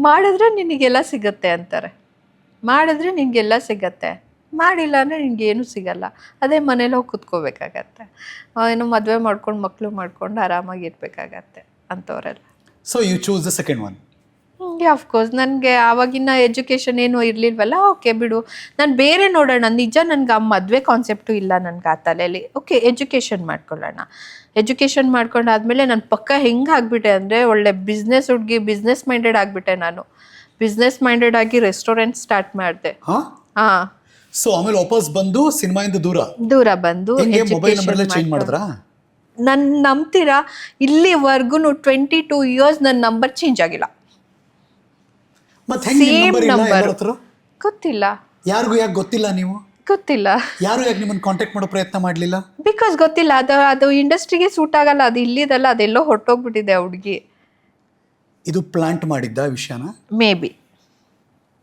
ಮಾಡಿದ್ರೆ ನಿನಗೆಲ್ಲ ಸಿಗತ್ತೆ ಅಂತಾರೆ. ಮಾಡಿದ್ರೆ ನಿನಗೆಲ್ಲ ಸಿಗತ್ತೆ, ಮಾಡಿಲ್ಲ ಅಂದರೆ ನಿನಗೇನು ಸಿಗಲ್ಲ. ಅದೇ ಮನೇಲಿ ಹೋಗಿ ಕುತ್ಕೋಬೇಕಾಗತ್ತೆ, ಏನು ಮದುವೆ ಮಾಡ್ಕೊಂಡು ಮಕ್ಕಳು ಮಾಡ್ಕೊಂಡು ಆರಾಮಾಗಿರ್ಬೇಕಾಗತ್ತೆ ಅಂಥವರೆಲ್ಲ. So you choose the second one. Of course ನನಗೆ ಆವಾಗಿನ ಎಜುಕೇಷನ್ ಏನು ಇರಲಿಲ್ವಲ್ಲ. ಓಕೆ ಬಿಡು, ನಾನು ಬೇರೆ ನೋಡೋಣ. ನಿಜ ನನಗೆ ಆ ಮದುವೆ ಕಾನ್ಸೆಪ್ಟು ಇಲ್ಲ ನನಗೆ ಆ ತಲೆಯಲ್ಲಿ. ಓಕೆ ಎಜುಕೇಷನ್ ಮಾಡ್ಕೊಳ್ಳೋಣ. ಎಜುಕೇಷನ್ ಮಾಡ್ಕೊಂಡಾದ್ಮೇಲೆ ನಾನು ಪಕ್ಕ ಹೆಂಗೆ ಆಗಿಬಿಟ್ಟೆ ಅಂದರೆ ಒಳ್ಳೆ ಬಿಸ್ನೆಸ್ ಹುಡುಗಿ, ಬಿಸ್ನೆಸ್ ಮೈಂಡೆಡ್ ಆಗಿಬಿಟ್ಟೆ ನಾನು. ಬಿಸ್ನೆಸ್ ಮೈಂಡೆಡ್ ಆಗಿ ರೆಸ್ಟೋರೆಂಟ್ ಸ್ಟಾರ್ಟ್ ಮಾಡಿದೆ. ಹಾಂ. ಸೊ ಆಮೇಲೆ ವಾಪಸ್ ಬಂದು ಸಿನಿಮಾಯಿಂದ ದೂರ ಬಂದು ಮೊಬೈಲ್ ನಂಬರ್ ಎಲ್ಲ ಚೇಂಜ್ ಮಾಡಿದ್ರಾ? ನನ್ನ ನಂಬ್ತೀರಾ, ಇಲ್ಲಿವರೆಗೂ 22 ಇಯರ್ಸ್ ನನ್ನ ನಂಬರ್ ಚೇಂಜ್ ಆಗಿಲ್ಲ. Same number. ಗೊತ್ತಿಲ್ಲ ಯಾರಿಗೂ. ಯಾಕೆ ಗೊತ್ತಿಲ್ಲ? ನೀವು ಗೊತ್ತಿಲ್ಲ. ಯಾರು ಯಾಕೆ ನಿಮ್ಮನ್ನು ಕಾಂಟ್ಯಾಕ್ಟ್ ಮಾಡೋ ಪ್ರಯತ್ನ ಮಾಡಲಿಲ್ಲ? ಬಿಕಾಸ್ ಗೊತ್ತಿಲ್ಲ. ಅದು ಇಂಡಸ್ಟ್ರಿಗೆ ಸೂಟ್ ಆಗಲ್ಲ. ಅದು ಇಲ್ಲಿದಲ್ಲ, ಅದೆಲ್ಲೋ ಹೊರಟೋಗ್ಬಿಟ್ಟಿದೆ ಆ ಹುಡುಗಿ. ಇದು ಪ್ಲಾಂಟ್ ಮಾಡಿದ್ದ ವಿಷಯನ? May be.